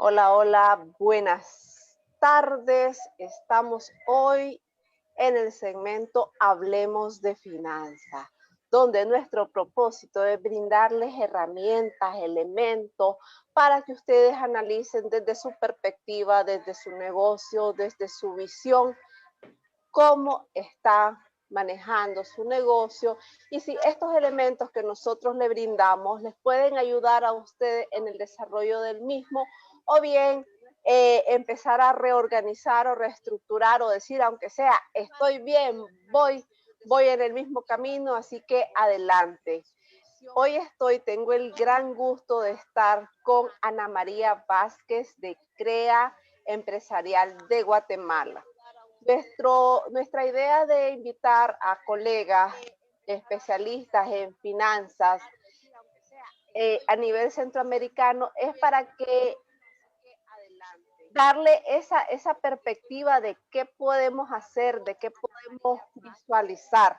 Hola, hola, buenas tardes. Estamos hoy en el segmento Hablemos de Finanzas, donde nuestro propósito es brindarles herramientas, elementos para que ustedes analicen desde su perspectiva, desde su negocio, desde su visión, cómo está manejando su negocio y si estos elementos que nosotros le brindamos les pueden ayudar a ustedes en el desarrollo del mismo o bien empezar a reorganizar o reestructurar o decir, aunque sea, estoy bien, voy en el mismo camino, así que adelante. Tengo el gran gusto de estar con Ana María Vázquez de CREA Empresarial de Guatemala. Nuestra idea de invitar a colegas especialistas en finanzas a nivel centroamericano es para que darle esa perspectiva de qué podemos hacer, de qué podemos visualizar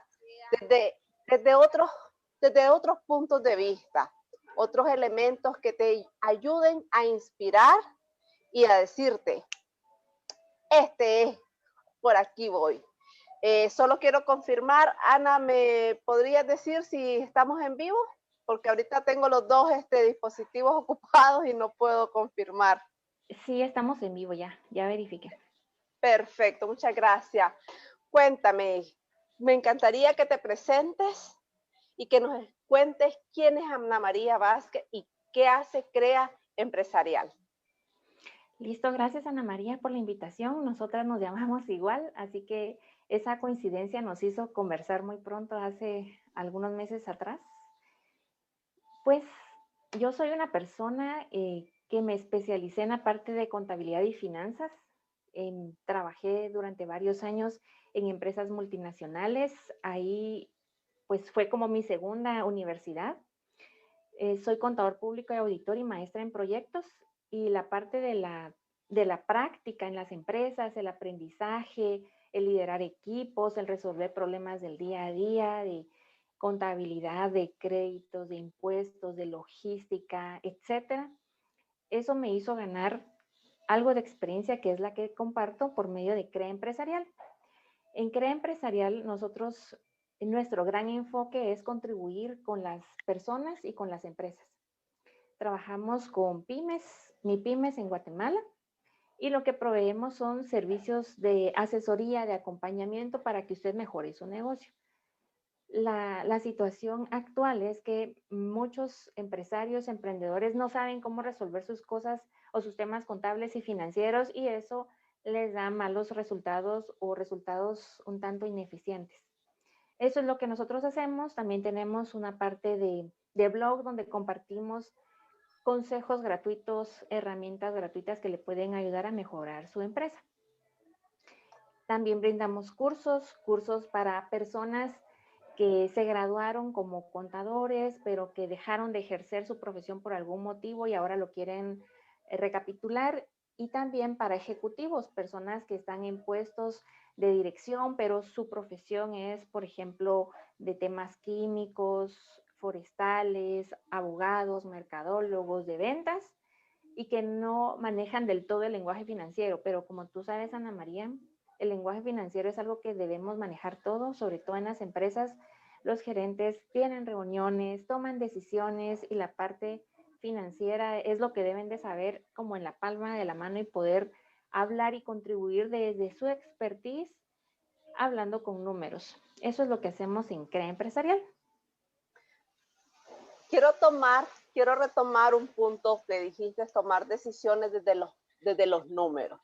desde, desde, otros, desde otros puntos de vista, otros elementos que te ayuden a inspirar y a decirte, este es, por aquí voy. Solo quiero confirmar, Ana, ¿me podrías decir si estamos en vivo? Porque ahorita tengo los dos dispositivos ocupados y no puedo confirmar. Sí, estamos en vivo ya, ya verifiqué. Perfecto, muchas gracias. Cuéntame, me encantaría que te presentes y que nos cuentes quién es Ana María Vázquez y qué hace CREA Empresarial. Listo, gracias Ana María por la invitación. Nosotras nos llamamos igual, así que esa coincidencia nos hizo conversar muy pronto hace algunos meses atrás. Pues yo soy una persona que me especialicé en la parte de contabilidad y finanzas. Trabajé durante varios años en empresas multinacionales. Ahí pues fue como mi segunda universidad. Soy contador público y auditor y maestra en proyectos, y la parte de la práctica en las empresas, el aprendizaje, el liderar equipos, el resolver problemas del día a día, de contabilidad, de créditos, de impuestos, de logística, etcétera. Eso me hizo ganar algo de experiencia, que es la que comparto por medio de CREA Empresarial. En CREA Empresarial, nuestro gran enfoque es contribuir con las personas y con las empresas. Trabajamos con pymes, MIPYMES en Guatemala, y lo que proveemos son servicios de asesoría, de acompañamiento para que usted mejore su negocio. La situación actual es que muchos empresarios, emprendedores no saben cómo resolver sus cosas o sus temas contables y financieros, y eso les da malos resultados o resultados un tanto ineficientes. Eso es lo que nosotros hacemos. También tenemos una parte de blog donde compartimos consejos gratuitos, herramientas gratuitas que le pueden ayudar a mejorar su empresa. También brindamos cursos para personas que se graduaron como contadores, pero que dejaron de ejercer su profesión por algún motivo y ahora lo quieren recapitular. Y también para ejecutivos, personas que están en puestos de dirección, pero su profesión es, por ejemplo, de temas químicos, forestales, abogados, mercadólogos, de ventas, y que no manejan del todo el lenguaje financiero. Pero como tú sabes, Ana María, el lenguaje financiero es algo que debemos manejar todos, sobre todo en las empresas. Los gerentes tienen reuniones, toman decisiones, y la parte financiera es lo que deben de saber como en la palma de la mano y poder hablar y contribuir desde su expertise hablando con números. Eso es lo que hacemos en CREA Empresarial. Quiero retomar un punto que dijiste, tomar decisiones desde los números,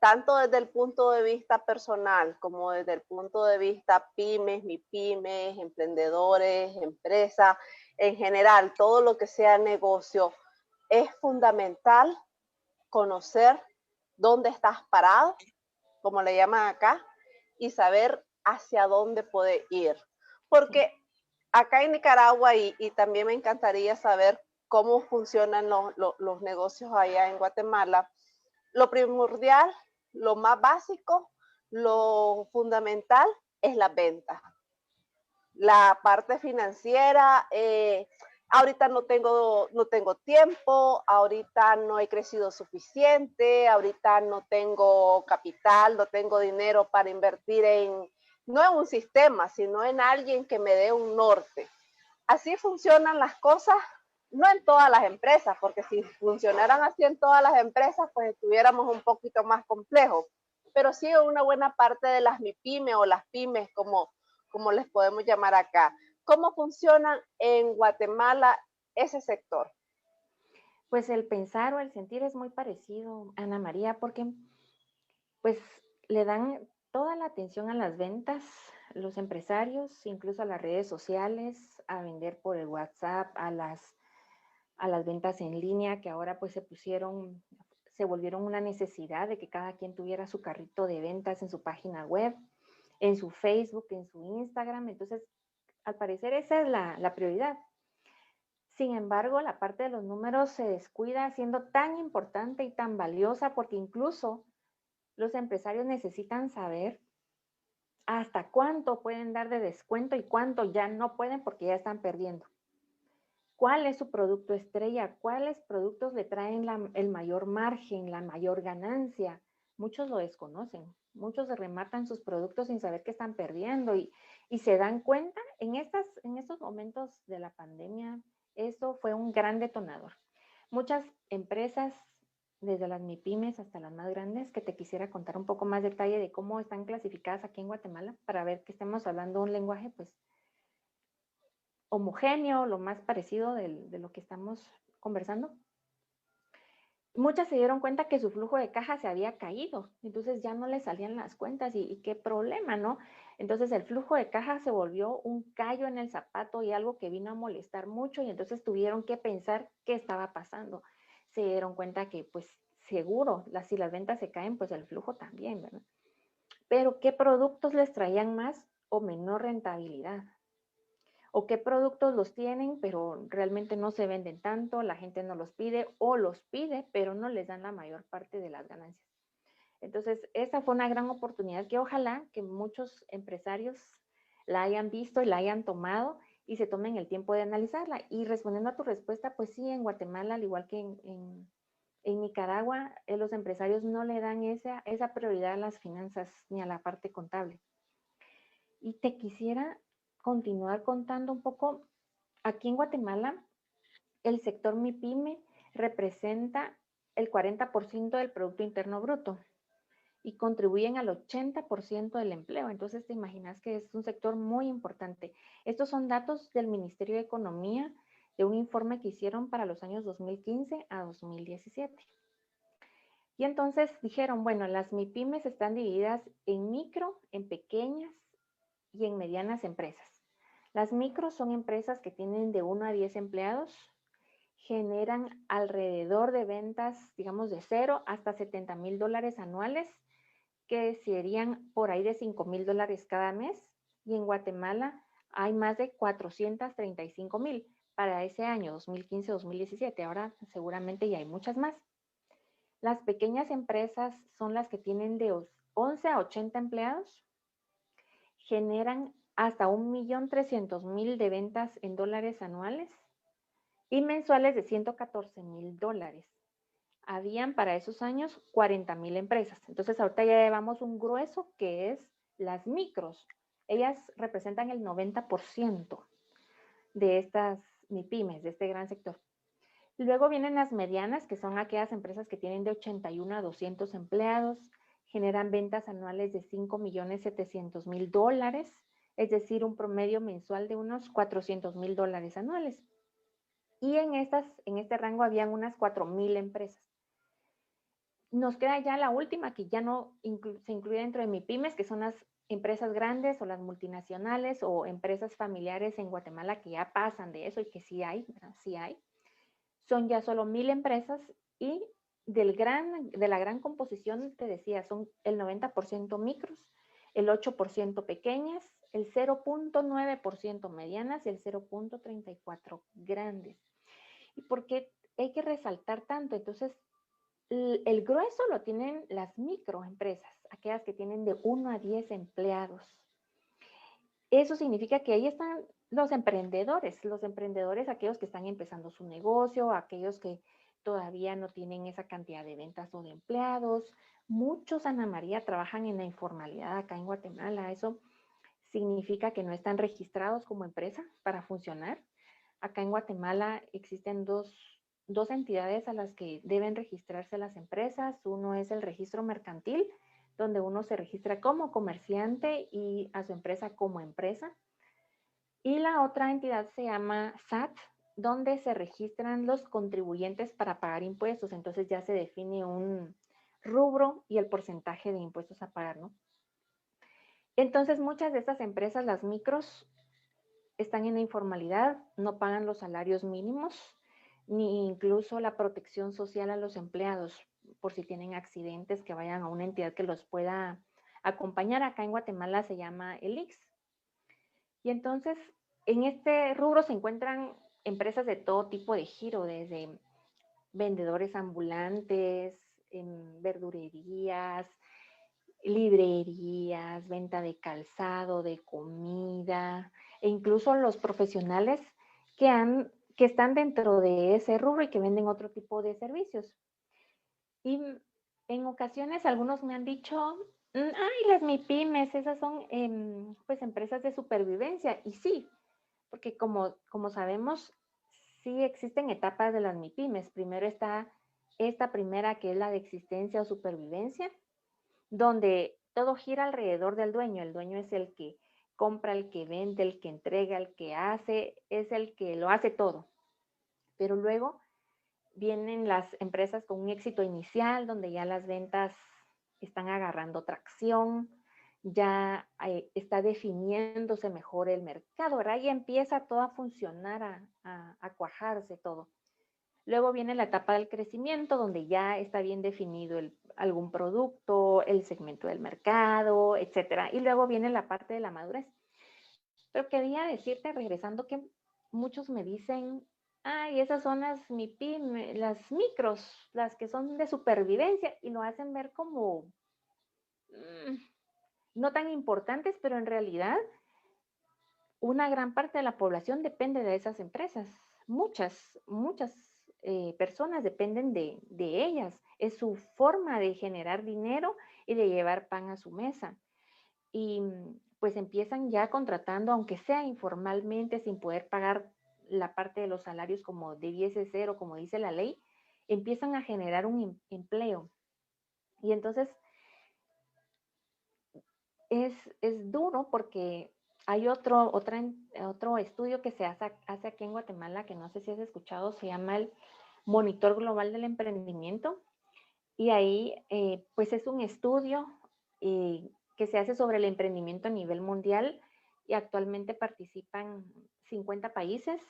tanto desde el punto de vista personal como desde el punto de vista pymes, MIPYMES, emprendedores, empresas, en general, todo lo que sea negocio. Es fundamental conocer dónde estás parado, como le llaman acá, y saber hacia dónde puede ir. Porque acá en Nicaragua, y también me encantaría saber cómo funcionan los negocios allá en Guatemala, lo primordial, lo más básico, lo fundamental es la venta. La parte financiera, ahorita no tengo tiempo, ahorita no he crecido suficiente, ahorita no tengo capital, no tengo dinero para invertir no en un sistema, sino en alguien que me dé un norte. Así funcionan las cosas, no en todas las empresas, porque si funcionaran así en todas las empresas, pues estuviéramos un poquito más complejos, pero sí en una buena parte de las MIPYME o las pymes, como les podemos llamar acá. ¿Cómo funcionan en Guatemala ese sector? Pues el pensar o el sentir es muy parecido, Ana María, porque pues le dan toda la atención a las ventas, los empresarios, incluso a las redes sociales, a vender por el WhatsApp, a las ventas en línea, que ahora pues se volvieron una necesidad de que cada quien tuviera su carrito de ventas en su página web, en su Facebook, en su Instagram. Entonces, al parecer esa es la prioridad. Sin embargo, la parte de los números se descuida siendo tan importante y tan valiosa porque incluso los empresarios necesitan saber hasta cuánto pueden dar de descuento y cuánto ya no pueden porque ya están perdiendo. ¿Cuál es su producto estrella? ¿Cuáles productos le traen el mayor margen, la mayor ganancia? Muchos lo desconocen. Muchos se rematan sus productos sin saber que están perdiendo y se dan cuenta en estos momentos de la pandemia. Eso fue un gran detonador. Muchas empresas, desde las MIPYMES hasta las más grandes, que te quisiera contar un poco más detalle de cómo están clasificadas aquí en Guatemala para ver que estemos hablando un lenguaje pues homogéneo, lo más parecido de lo que estamos conversando. Muchas se dieron cuenta que su flujo de caja se había caído, entonces ya no les salían las cuentas y qué problema, ¿no? Entonces el flujo de caja se volvió un callo en el zapato y algo que vino a molestar mucho y entonces tuvieron que pensar qué estaba pasando. Se dieron cuenta que pues seguro, si las ventas se caen, pues el flujo también, ¿verdad? Pero ¿qué productos les traían más o menor rentabilidad? O qué productos los tienen, pero realmente no se venden tanto, la gente no los pide o los pide, pero no les dan la mayor parte de las ganancias. Entonces, esa fue una gran oportunidad que ojalá que muchos empresarios la hayan visto y la hayan tomado y se tomen el tiempo de analizarla. Y respondiendo a tu respuesta, pues sí, en Guatemala, al igual que en Nicaragua, los empresarios no le dan esa prioridad a las finanzas ni a la parte contable. Y te quisiera continuar contando un poco. Aquí en Guatemala, el sector MIPYME representa el 40% del Producto Interno Bruto y contribuyen al 80% del empleo. Entonces, te imaginas que es un sector muy importante. Estos son datos del Ministerio de Economía de un informe que hicieron para los años 2015 a 2017. Y entonces dijeron, bueno, las MIPYMES están divididas en micro, en pequeñas y en medianas empresas. Las micros son empresas que tienen de 1 a 10 empleados, generan alrededor de ventas, digamos, de 0 hasta $70,000 anuales, que serían por ahí de $5,000 cada mes. Y en Guatemala hay más de 435,000 para ese año 2015-2017. Ahora seguramente ya hay muchas más. Las pequeñas empresas son las que tienen de 11 a 80 empleados, generan hasta 1,300,000 de ventas en dólares anuales y mensuales de $114,000. Habían para esos años 40,000 empresas. Entonces ahorita ya llevamos un grueso que es las micros. Ellas representan el 90% de estas MIPYMES, de este gran sector. Luego vienen las medianas, que son aquellas empresas que tienen de 81 a 200 empleados, generan ventas anuales de $5,700,000, es decir, un promedio mensual de unos $400,000 anuales. Y en este rango habían unas 4,000 empresas. Nos queda ya la última, que ya no se incluye dentro de MIPYMES, que son las empresas grandes o las multinacionales o empresas familiares en Guatemala que ya pasan de eso y que sí hay, ¿verdad? Sí hay. Son ya solo 1,000 empresas y de la gran composición, te decía, son el 90% micros, el 8% pequeñas, el 0,9% medianas y el 0,34% grandes. ¿Y por qué hay que resaltar tanto? Entonces, el grueso lo tienen las microempresas, aquellas que tienen de 1 a 10 empleados. Eso significa que ahí están los emprendedores, aquellos que están empezando su negocio, aquellos que todavía no tienen esa cantidad de ventas o de empleados. Muchos, Ana María, trabajan en la informalidad acá en Guatemala. Eso significa que no están registrados como empresa para funcionar. Acá en Guatemala existen dos entidades a las que deben registrarse las empresas. Uno es el registro mercantil, donde uno se registra como comerciante y a su empresa como empresa. Y la otra entidad se llama SAT, donde se registran los contribuyentes para pagar impuestos. Entonces ya se define un rubro y el porcentaje de impuestos a pagar, ¿no? Entonces muchas de estas empresas, las micros, están en la informalidad, no pagan los salarios mínimos, ni incluso la protección social a los empleados, por si tienen accidentes, que vayan a una entidad que los pueda acompañar. Acá en Guatemala se llama el IX. Y entonces, en este rubro se encuentran empresas de todo tipo de giro, desde vendedores ambulantes, en verdurerías, librerías, venta de calzado, de comida, e incluso los profesionales que están dentro de ese rubro y que venden otro tipo de servicios. Y en ocasiones algunos me han dicho, ay, las MIPIMES, esas son pues empresas de supervivencia. Y sí, porque como sabemos, sí existen etapas de las MIPIMES. Primero está esta primera, que es la de existencia o supervivencia, donde todo gira alrededor del dueño. El dueño es el que compra, el que vende, el que entrega, el que hace, es el que lo hace todo. Pero luego vienen las empresas con un éxito inicial, donde ya las ventas están agarrando tracción, ya está definiéndose mejor el mercado, ¿verdad? Y empieza todo a funcionar, a cuajarse todo. Luego viene la etapa del crecimiento, donde ya está bien definido algún producto, el segmento del mercado, etcétera. Y luego viene la parte de la madurez. Pero quería decirte, regresando, que muchos me dicen, ay, esas son las MIPIM, las micros, las que son de supervivencia, y lo hacen ver como no tan importantes, pero en realidad una gran parte de la población depende de esas empresas. Muchas personas dependen de ellas. Es su forma de generar dinero y de llevar pan a su mesa. Y pues empiezan ya contratando, aunque sea informalmente, sin poder pagar la parte de los salarios como debiese ser o como dice la ley, empiezan a generar un empleo. Y entonces es duro, porque hay otro estudio que se hace aquí en Guatemala, que no sé si has escuchado, se llama el Monitor Global del Emprendimiento. Y ahí pues es un estudio que se hace sobre el emprendimiento a nivel mundial, y actualmente participan 50 países.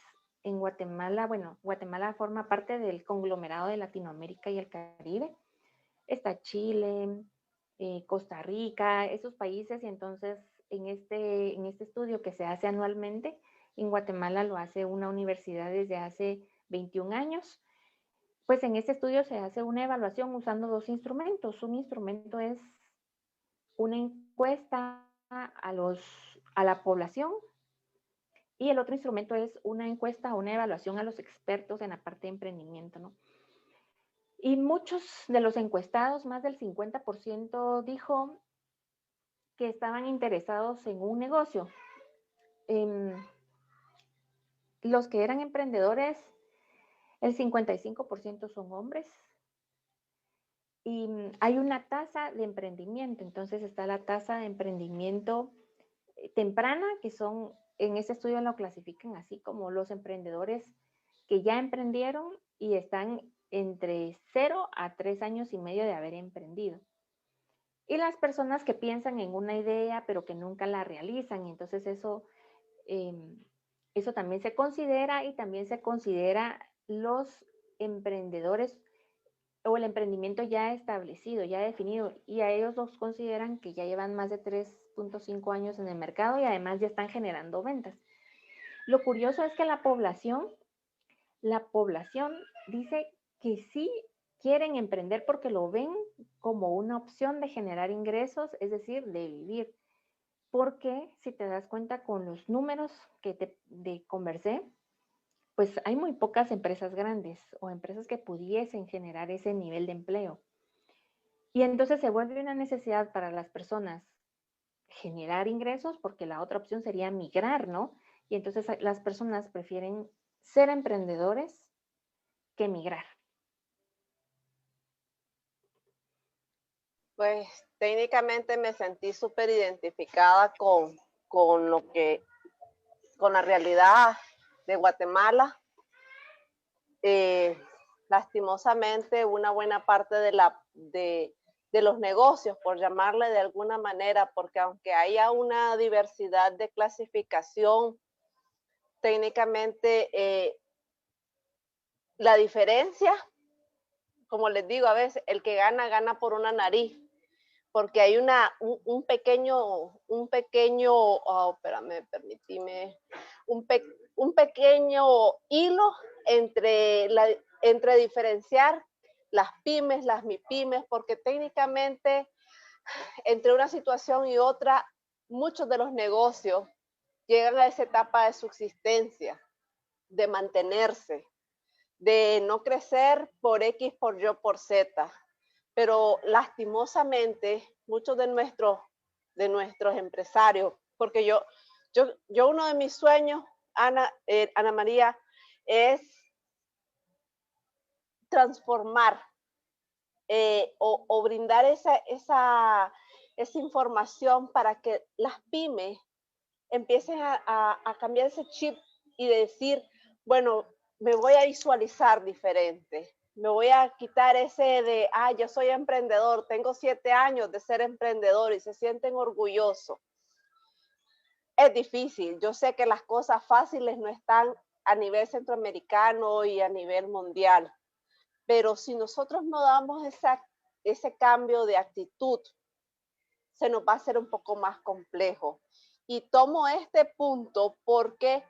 En Guatemala, bueno, Guatemala forma parte del conglomerado de Latinoamérica y el Caribe. Está Chile, Costa Rica, esos países. Y entonces en este estudio que se hace anualmente, en Guatemala lo hace una universidad desde hace 21 años. Pues en este estudio se hace una evaluación usando dos instrumentos. Un instrumento es una encuesta a la población, y el otro instrumento es una encuesta, una evaluación a los expertos en la parte de emprendimiento, ¿no? Y muchos de los encuestados, más del 50%, dijo que estaban interesados en un negocio. Los que eran emprendedores, el 55% son hombres. Y hay una tasa de emprendimiento. Entonces está la tasa de emprendimiento temprana, que son, en ese estudio lo clasifican así como los emprendedores que ya emprendieron y están entre 0 a 3 años y medio de haber emprendido. Y las personas que piensan en una idea pero que nunca la realizan. Entonces eso también se considera, y también se considera los emprendedores o el emprendimiento ya establecido, ya definido, y a ellos los consideran que ya llevan más de 3.5 años en el mercado y además ya están generando ventas. Lo curioso es que la población dice que sí quieren emprender porque lo ven como una opción de generar ingresos, es decir, de vivir. porque si te das cuenta con los números que conversé, pues hay muy pocas empresas grandes o empresas que pudiesen generar ese nivel de empleo. Y entonces se vuelve una necesidad para las personas generar ingresos, porque la otra opción sería migrar, ¿no? Y entonces las personas prefieren ser emprendedores que migrar. Pues técnicamente me sentí súper identificada con con la realidad de Guatemala. Lastimosamente, una buena parte de los negocios, por llamarle de alguna manera, porque aunque haya una diversidad de clasificación, técnicamente la diferencia, como les digo a veces, el que gana, gana por una nariz, porque hay un pequeño, oh, espérame, permitime, un pequeño hilo entre diferenciar las pymes, las MIPYMES, porque técnicamente entre una situación y otra, muchos de los negocios llegan a esa etapa de subsistencia, de mantenerse, de no crecer por X, por Y, por Z. Pero lastimosamente, muchos de nuestros empresarios, porque yo uno de mis sueños, Ana María, es transformar o brindar esa información para que las pymes empiecen a cambiar ese chip y decir, bueno, me voy a visualizar diferente. Me voy a quitar ese de, yo soy emprendedor, tengo 7 años de ser emprendedor y se sienten orgullosos. Es difícil, yo sé que las cosas fáciles no están a nivel centroamericano y a nivel mundial, pero si nosotros no damos ese cambio de actitud, se nos va a hacer un poco más complejo. Y tomo este punto porque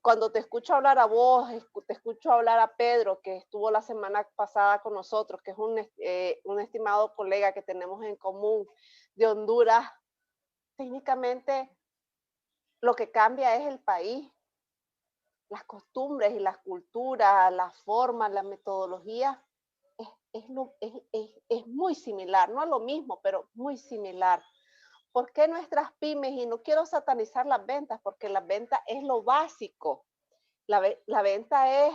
cuando te escucho hablar a vos, te escucho hablar a Pedro, que estuvo la semana pasada con nosotros, que es un estimado colega que tenemos en común de Honduras, técnicamente lo que cambia es el país, las costumbres y las culturas, las formas, la metodología, es muy similar, no es lo mismo, pero muy similar. ¿Por qué nuestras pymes? Y no quiero satanizar las ventas, porque las ventas es lo básico. La venta es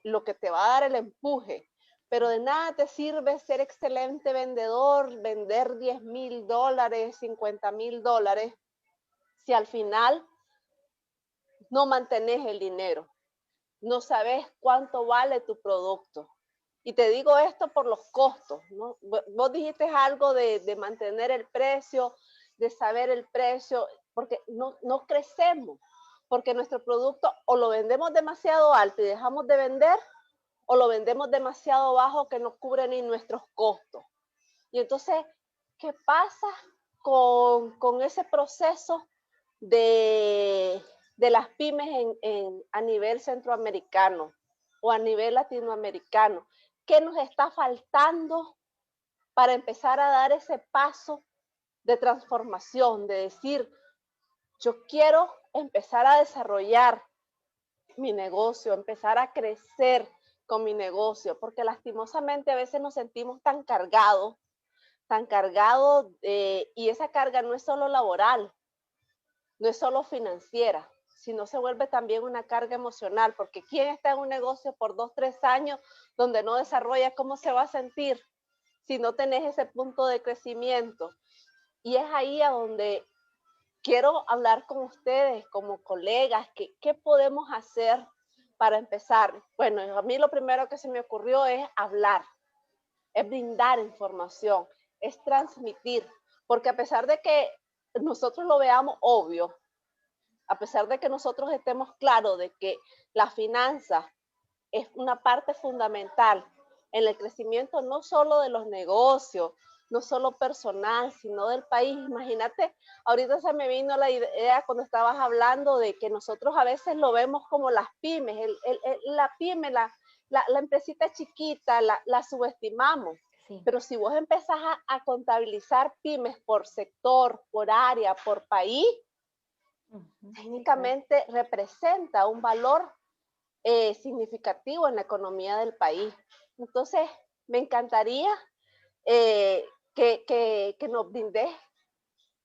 lo que te va a dar el empuje, pero de nada te sirve ser excelente vendedor, vender $10,000, $50,000, si al final no mantenés el dinero, no sabes cuánto vale tu producto. Y te digo esto por los costos, ¿no? Vos dijiste algo de mantener el precio, de saber el precio, porque no crecemos, porque nuestro producto o lo vendemos demasiado alto y dejamos de vender, o lo vendemos demasiado bajo que no cubre ni nuestros costos. Y entonces, ¿qué pasa con ese proceso de las pymes a nivel centroamericano o a nivel latinoamericano? ¿Qué nos está faltando para empezar a dar ese paso de transformación, de decir, yo quiero empezar a desarrollar mi negocio, empezar a crecer con mi negocio? Porque lastimosamente a veces nos sentimos tan cargados, y esa carga no es solo laboral, no es solo financiera, sino se vuelve también una carga emocional, porque ¿quién está en un negocio por 2, 3 años donde no desarrolla? ¿Cómo se va a sentir si no tenés ese punto de crecimiento? Y es ahí a donde quiero hablar con ustedes como colegas, ¿qué podemos hacer para empezar? Bueno, a mí lo primero que se me ocurrió es hablar, es brindar información, es transmitir, porque a pesar de que nosotros lo veamos obvio, a pesar de que nosotros estemos claros de que la finanza es una parte fundamental en el crecimiento no solo de los negocios, no solo personal, sino del país. Imagínate, ahorita se me vino la idea cuando estabas hablando de que nosotros a veces lo vemos como las pymes, la pyme, la empresita chiquita, la subestimamos. sí. Pero si vos empezás a contabilizar pymes por sector, por área, por país, Ujú, sí, claro. técnicamente representa un valor significativo en la economía del país. Entonces, me encantaría eh, que nos brindes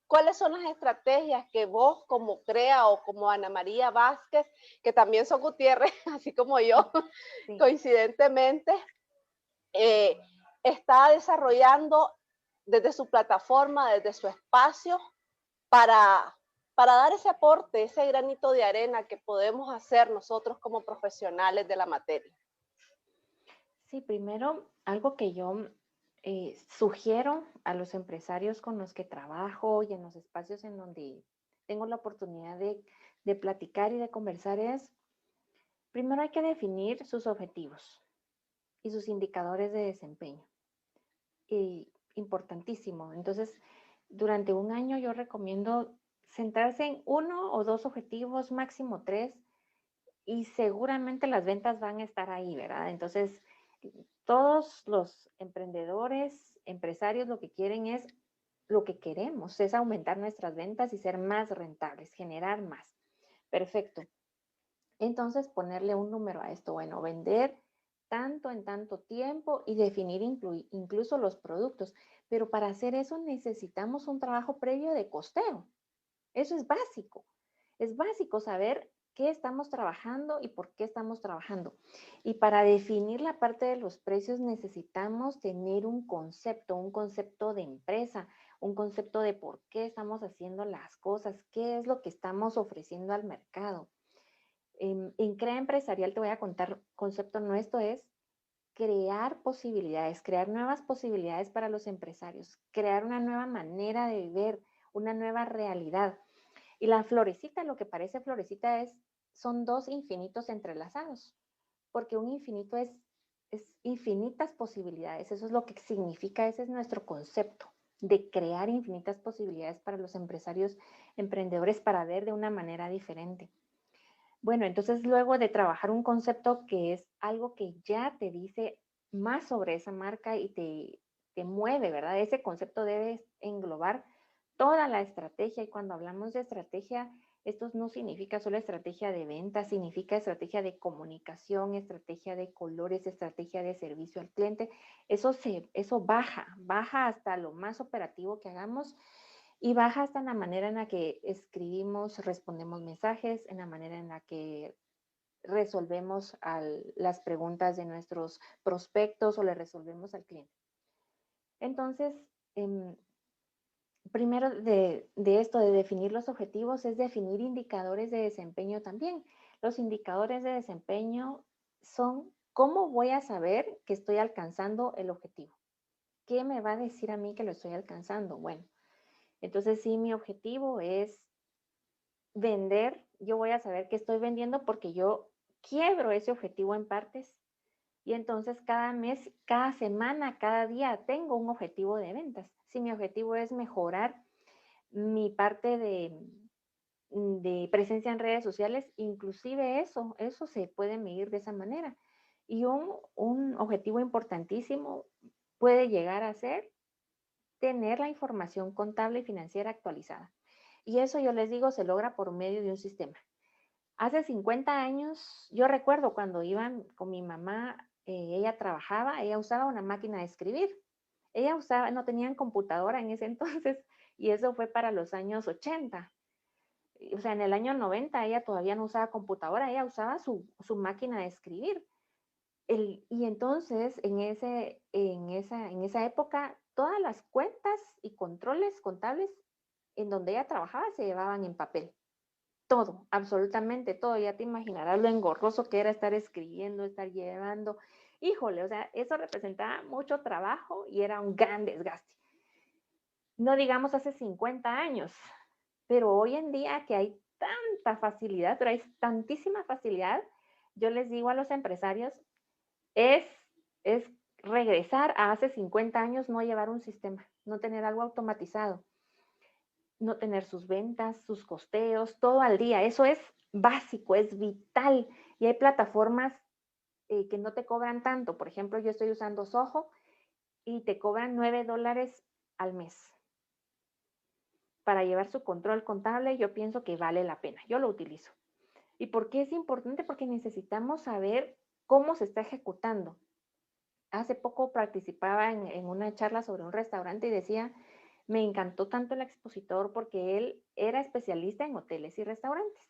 cuáles son las estrategias que vos como CREA o como Ana María Vázquez, que también son Gutiérrez, así como yo, Sí. coincidentemente, eh, está desarrollando desde su plataforma, desde su espacio, para, para dar ese aporte, ese granito de arena que podemos hacer nosotros como profesionales de la materia. Sí, primero, algo que yo sugiero a los empresarios con los que trabajo y en los espacios en donde tengo la oportunidad de platicar y de conversar es, primero hay que definir sus objetivos y sus indicadores de desempeño. Y importantísimo. Entonces, durante un año yo recomiendo centrarse en uno o dos objetivos, máximo tres, y seguramente las ventas van a estar ahí, ¿verdad? Entonces, todos los emprendedores, empresarios, lo que quieren es, lo que queremos es aumentar nuestras ventas y ser más rentables, generar más. Perfecto. Entonces, ponerle un número a esto. Bueno, vender tanto en tanto tiempo y definir incluso los productos. Pero para hacer eso necesitamos un trabajo previo de costeo. Eso es básico. Es básico saber qué estamos trabajando y por qué estamos trabajando. Y para definir la parte de los precios necesitamos tener un concepto de empresa, un concepto de por qué estamos haciendo las cosas, qué es lo que estamos ofreciendo al mercado. En CREA Empresarial te voy a contar, concepto nuestro es crear posibilidades, crear nuevas posibilidades para los empresarios, crear una nueva manera de vivir, una nueva realidad. Y la florecita, lo que parece florecita son dos infinitos entrelazados, porque un infinito es infinitas posibilidades, eso es lo que significa, ese es nuestro concepto de crear infinitas posibilidades para los empresarios emprendedores para ver de una manera diferente. Bueno, entonces luego de trabajar un concepto que es algo que ya te dice más sobre esa marca y te mueve, ¿verdad? Ese concepto debe englobar toda la estrategia y cuando hablamos de estrategia, esto no significa solo estrategia de venta, significa estrategia de comunicación, estrategia de colores, estrategia de servicio al cliente. Eso baja hasta lo más operativo que hagamos y baja hasta en la manera en la que escribimos, respondemos mensajes, en la manera en la que resolvemos las preguntas de nuestros prospectos o le resolvemos al cliente. Entonces, primero de esto, de definir los objetivos, es definir indicadores de desempeño también. Los indicadores de desempeño son cómo voy a saber que estoy alcanzando el objetivo. ¿Qué me va a decir a mí que lo estoy alcanzando? Bueno, entonces sí, mi objetivo es vender, yo voy a saber que estoy vendiendo porque yo quiebro ese objetivo en partes y entonces cada mes, cada semana, cada día tengo un objetivo de ventas. Si mi objetivo es mejorar mi parte de presencia en redes sociales, inclusive eso se puede medir de esa manera. Y un objetivo importantísimo puede llegar a ser tener la información contable y financiera actualizada. Y eso yo les digo se logra por medio de un sistema. Hace 50 años, yo recuerdo cuando iban con mi mamá, ella trabajaba, ella usaba una máquina de escribir. Ella usaba, no tenían computadora en ese entonces y eso fue para los años 80. O sea, en el año 90 ella todavía no usaba computadora, ella usaba su máquina de escribir. Y entonces, en esa época, todas las cuentas y controles contables en donde ella trabajaba se llevaban en papel. Todo, absolutamente todo. Ya te imaginarás lo engorroso que era estar escribiendo, estar llevando. Híjole, o sea, eso representaba mucho trabajo y era un gran desgaste. No digamos hace 50 años, pero hoy en día que hay tanta facilidad, pero hay tantísima facilidad, yo les digo a los empresarios, es, es regresar a hace 50 años, no llevar un sistema, no tener algo automatizado, no tener sus ventas, sus costeos, todo al día. Eso es básico, es vital. Y hay plataformas que no te cobran tanto. Por ejemplo, yo estoy usando Soho y te cobran $9 al mes para llevar su control contable. Yo pienso que vale la pena, yo lo utilizo. ¿Y por qué es importante? Porque necesitamos saber cómo se está ejecutando. Hace poco participaba en una charla sobre un restaurante y decía, me encantó tanto el expositor porque él era especialista en hoteles y restaurantes,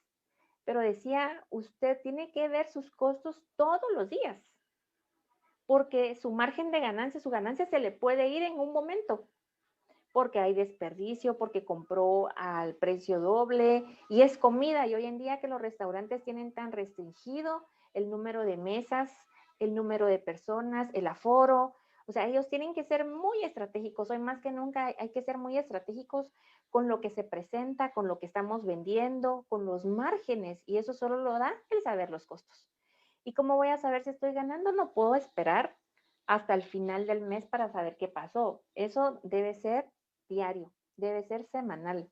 pero decía, usted tiene que ver sus costos todos los días, porque su margen de ganancia, su ganancia se le puede ir en un momento, porque hay desperdicio, porque compró al precio doble y es comida. Y hoy en día que los restaurantes tienen tan restringido el número de mesas, el número de personas, el aforo, o sea, ellos tienen que ser muy estratégicos. Hoy más que nunca hay que ser muy estratégicos con lo que se presenta, con lo que estamos vendiendo, con los márgenes, y eso solo lo da el saber los costos. ¿Y cómo voy a saber si estoy ganando? No puedo esperar hasta el final del mes para saber qué pasó. Eso debe ser diario, debe ser semanal,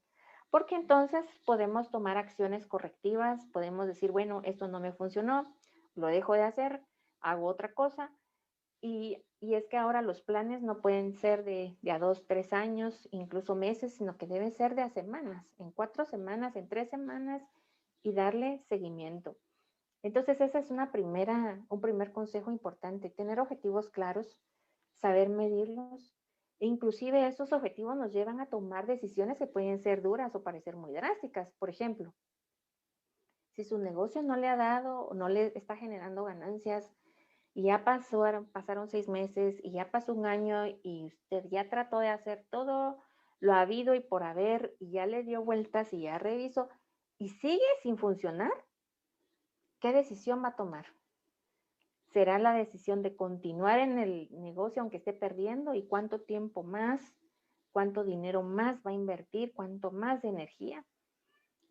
porque entonces podemos tomar acciones correctivas, podemos decir, bueno, esto no me funcionó, lo dejo de hacer, hago otra cosa, y es que ahora los planes no pueden ser de a 2, 3 años, incluso meses, sino que deben ser de a semanas, en 4 semanas, en 3 semanas, y darle seguimiento. Entonces, esa es un primer consejo importante, tener objetivos claros, saber medirlos, e inclusive esos objetivos nos llevan a tomar decisiones que pueden ser duras o parecer muy drásticas. Por ejemplo, si su negocio no le ha dado o no le está generando ganancias y ya pasaron 6 meses y ya pasó un año y usted ya trató de hacer todo lo habido y por haber y ya le dio vueltas y ya revisó y sigue sin funcionar, ¿qué decisión va a tomar? ¿Será la decisión de continuar en el negocio aunque esté perdiendo? ¿Y cuánto tiempo más, cuánto dinero más va a invertir, cuánto más de energía?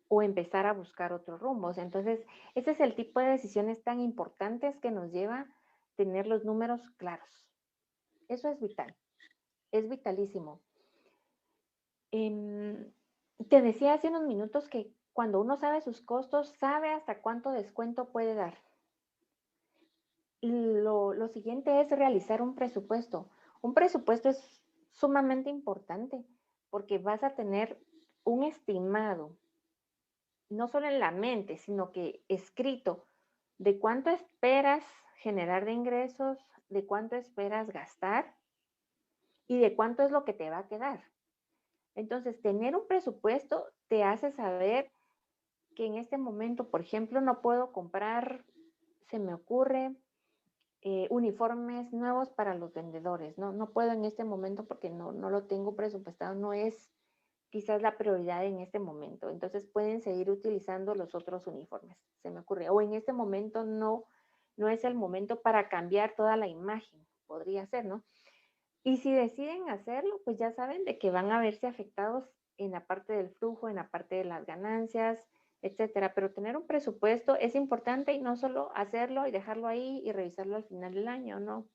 ¿O empezar a buscar otros rumbos? Entonces, ese es el tipo de decisiones tan importantes que nos lleva a tener los números claros. Eso es vital, es vitalísimo. Te decía hace unos minutos que cuando uno sabe sus costos, sabe hasta cuánto descuento puede dar. Lo siguiente es realizar un presupuesto. Un presupuesto es sumamente importante porque vas a tener un estimado, no solo en la mente, sino que escrito, de cuánto esperas generar de ingresos, de cuánto esperas gastar y de cuánto es lo que te va a quedar. Entonces, tener un presupuesto te hace saber que en este momento, por ejemplo, no puedo comprar, se me ocurre, uniformes nuevos para los vendedores. No puedo en este momento porque no lo tengo presupuestado, no es quizás la prioridad en este momento. Entonces pueden seguir utilizando los otros uniformes, se me ocurre. O en este momento no es el momento para cambiar toda la imagen, podría ser, ¿no? Y si deciden hacerlo, pues ya saben de que van a verse afectados en la parte del flujo, en la parte de las ganancias, etcétera. Pero tener un presupuesto es importante y no solo hacerlo y dejarlo ahí y revisarlo al final del año, no.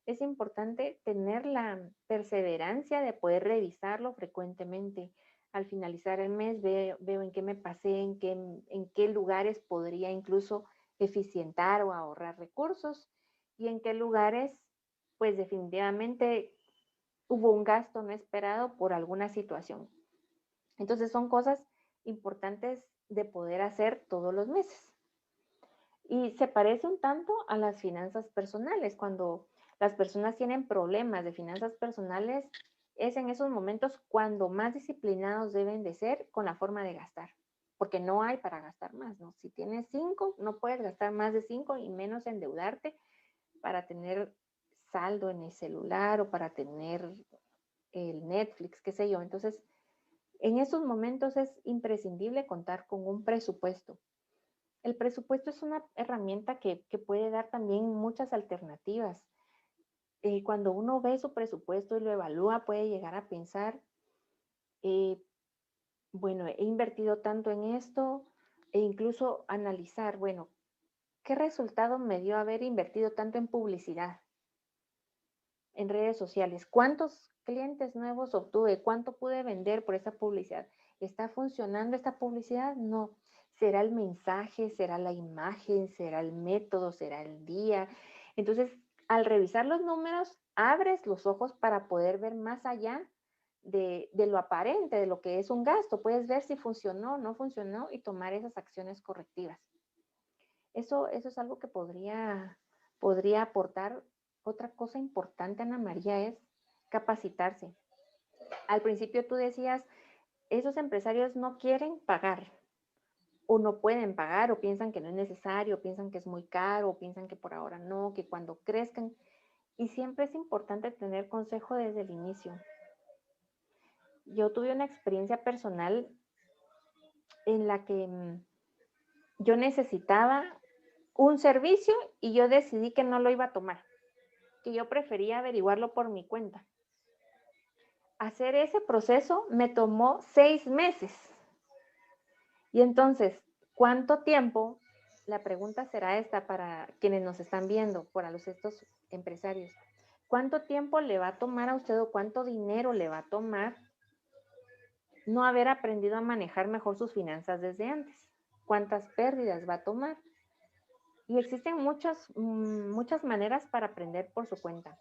Es importante tener la perseverancia de poder revisarlo frecuentemente. Al finalizar el mes veo en qué me pasé, en qué lugares podría incluso eficientar o ahorrar recursos y en qué lugares pues definitivamente hubo un gasto no esperado por alguna situación. Entonces son cosas importantes de poder hacer todos los meses. Y se parece un tanto a las finanzas personales. Cuando las personas tienen problemas de finanzas personales, es en esos momentos cuando más disciplinados deben de ser con la forma de gastar, porque no hay para gastar más, ¿no? Si tienes 5, no puedes gastar más de 5 y menos endeudarte para tener saldo en el celular o para tener el Netflix, qué sé yo. Entonces, en esos momentos es imprescindible contar con un presupuesto. El presupuesto es una herramienta que puede dar también muchas alternativas. Cuando uno ve su presupuesto y lo evalúa, puede llegar a pensar, eh, bueno, he invertido tanto en esto, e incluso analizar, bueno, ¿qué resultado me dio haber invertido tanto en publicidad, en redes sociales? ¿Cuántos clientes nuevos obtuve? ¿Cuánto pude vender por esa publicidad? ¿Está funcionando esta publicidad? No. ¿Será el mensaje? ¿Será la imagen? ¿Será el método? ¿Será el día? Entonces, al revisar los números, abres los ojos para poder ver más allá de lo aparente, de lo que es un gasto. Puedes ver si funcionó o no funcionó y tomar esas acciones correctivas. Eso es algo que podría aportar. Otra cosa importante, Ana María, es capacitarse. Al principio tú decías, esos empresarios no quieren pagar o no pueden pagar o piensan que no es necesario, o piensan que es muy caro, o piensan que por ahora no, que cuando crezcan. Y siempre es importante tener consejo desde el inicio. Yo tuve una experiencia personal en la que yo necesitaba un servicio y yo decidí que no lo iba a tomar, que yo prefería averiguarlo por mi cuenta. Hacer ese proceso me tomó 6 meses. Y entonces, ¿cuánto tiempo? La pregunta será esta para quienes nos están viendo, para estos empresarios. ¿Cuánto tiempo le va a tomar a usted o cuánto dinero le va a tomar no haber aprendido a manejar mejor sus finanzas desde antes? ¿Cuántas pérdidas va a tomar? Y existen muchas maneras para aprender por su cuenta.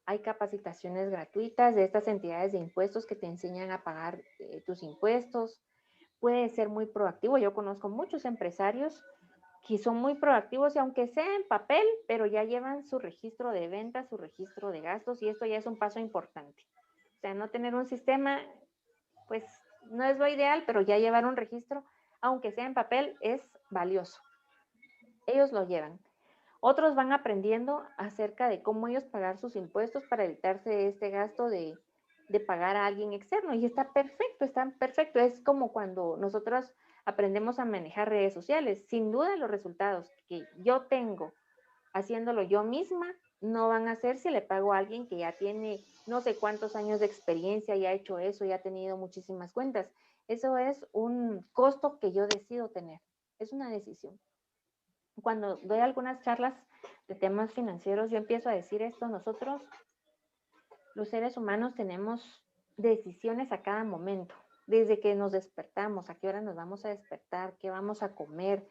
Hay capacitaciones gratuitas de estas entidades de impuestos que te enseñan a pagar tus impuestos. Puede ser muy proactivo. Yo conozco muchos empresarios que son muy proactivos y aunque sea en papel, pero ya llevan su registro de ventas, su registro de gastos y esto ya es un paso importante. O sea, no tener un sistema, pues no es lo ideal, pero ya llevar un registro, aunque sea en papel, es valioso. Ellos lo llevan. Otros van aprendiendo acerca de cómo ellos pagar sus impuestos para evitarse este gasto de pagar a alguien externo. Y está perfecto. Es como cuando nosotros aprendemos a manejar redes sociales. Sin duda los resultados que yo tengo haciéndolo yo misma no van a ser si le pago a alguien que ya tiene no sé cuántos años de experiencia y ha hecho eso y ha tenido muchísimas cuentas. Eso es un costo que yo decido tener. Es una decisión. Cuando doy algunas charlas de temas financieros, yo empiezo a decir esto: nosotros, los seres humanos, tenemos decisiones a cada momento, desde que nos despertamos, a qué hora nos vamos a despertar, qué vamos a comer,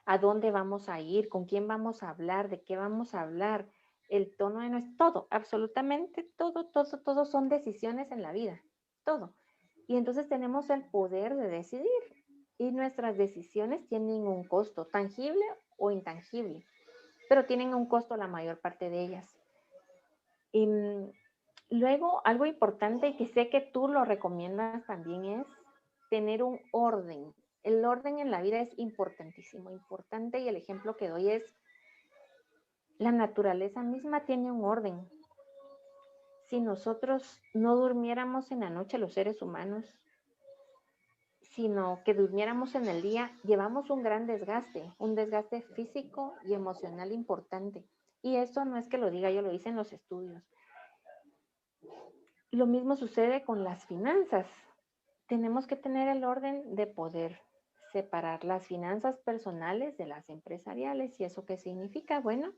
a dónde vamos a ir, con quién vamos a hablar, de qué vamos a hablar, el tono de nuestro, todo, absolutamente todo son decisiones en la vida, todo. Y entonces tenemos el poder de decidir y nuestras decisiones tienen un costo, tangible o intangible, pero tienen un costo la mayor parte de ellas. Y luego, algo importante y que sé que tú lo recomiendas también es tener un orden. El orden en la vida es importantísimo, importante, y el ejemplo que doy es la naturaleza misma tiene un orden. Si nosotros no durmiéramos en la noche, los seres humanos, sino que durmiéramos en el día, llevamos un gran desgaste, un desgaste físico y emocional importante. Y esto no es que lo diga yo, lo dicen los estudios. Lo mismo sucede con las finanzas. Tenemos que tener el orden de poder separar las finanzas personales de las empresariales. ¿Y eso qué significa? Bueno,